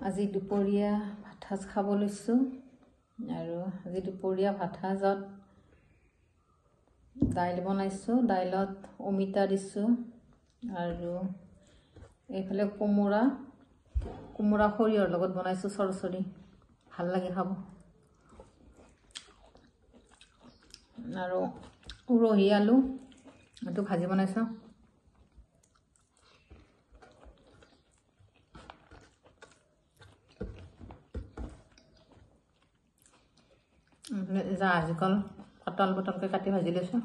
আজি দুপৰীয়া ভাত সাজ খাব লৈছোঁ আৰু আজি দুপৰীয়া ভাত সাজত দাইল বনাইছোঁ, দাইলত অমিতা দিছোঁ আৰু এইফালে কোমোৰা সৰিয়হৰ লগত বনাইছোঁ চৰচৰি, ভাল লাগে খাব। আৰু উৰহি আলু এইটো ভাজি বনাইছোঁ। জাহাজী কল পাতলকৈ কাটি ভাজি লৈছোঁ।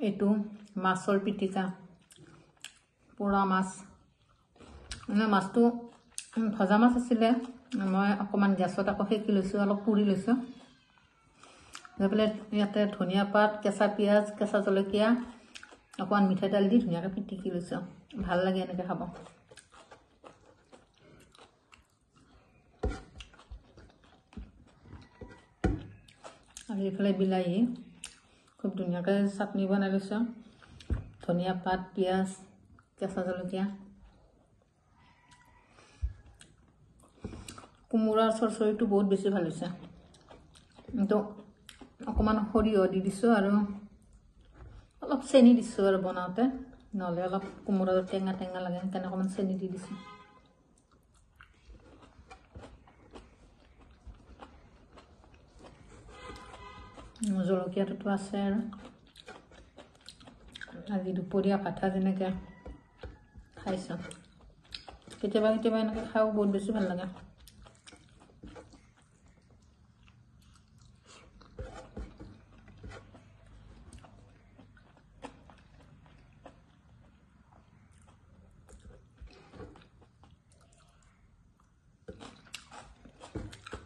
এইটো মাছৰ পিটিকা, পোৰা মাছ। মানে মাছটো ভজা মাছ আছিলে, মই অকণমান গেছত আকৌ সেকি লৈছোঁ, অলপ পুৰি লৈছোঁ। লৈ পেলাই ইয়াতে ধনিয়া পাত, কেঁচা পিঁয়াজ, কেঁচা জলকীয়া, অকণমান মিঠাই তেল দি ধুনীয়াকৈ পিটিকি লৈছোঁ। ভাল লাগে এনেকৈ খাব। আৰু এইফালে বিলাহী খুব ধুনীয়াকৈ চাটনি বনাই লৈছোঁ। ধনিয়া পাত, পিঁয়াজ, কেঁচা জলকীয়া। কোমোৰাৰ চৰচৰিটো বহুত বেছি ভাল হৈছে। কিন্তু অকণমান সৰিয়হ দি দিছোঁ আৰু অলপ চেনি দিছোঁ আৰু বনাওঁতে, নহ'লে অলপ কোমোৰাটো টেঙা টেঙা লাগে, সেইকাৰণে অকণমান চেনি দি দিছোঁ। জলকীয়াটোতো আছে আৰু আজি দুপৰীয়া ভাত সাজ এনেকৈ খাইছোঁ। কেতিয়াবা এনেকৈ খাওঁ, বহুত বেছি ভাল লাগে।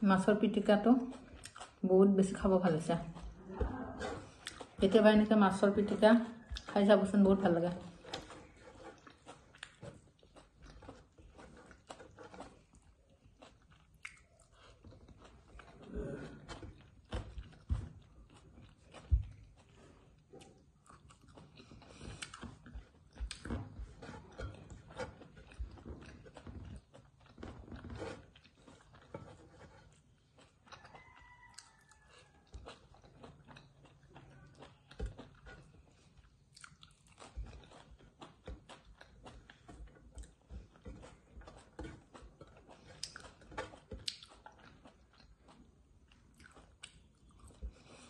মাছৰ পিটিকাটো বহুত বেছি খাব ভাল হৈছে। কেতিয়াবা এনেকৈ মাছৰ পিটিকা খাই চাবচোন, বহুত ভাল লাগে।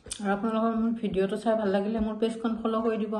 আৰু আপোনালোকৰ মোৰ ভিডিঅ'টো চাই ভাল লাগিলে মোৰ পেজখন ফ'ল' কৰি দিব।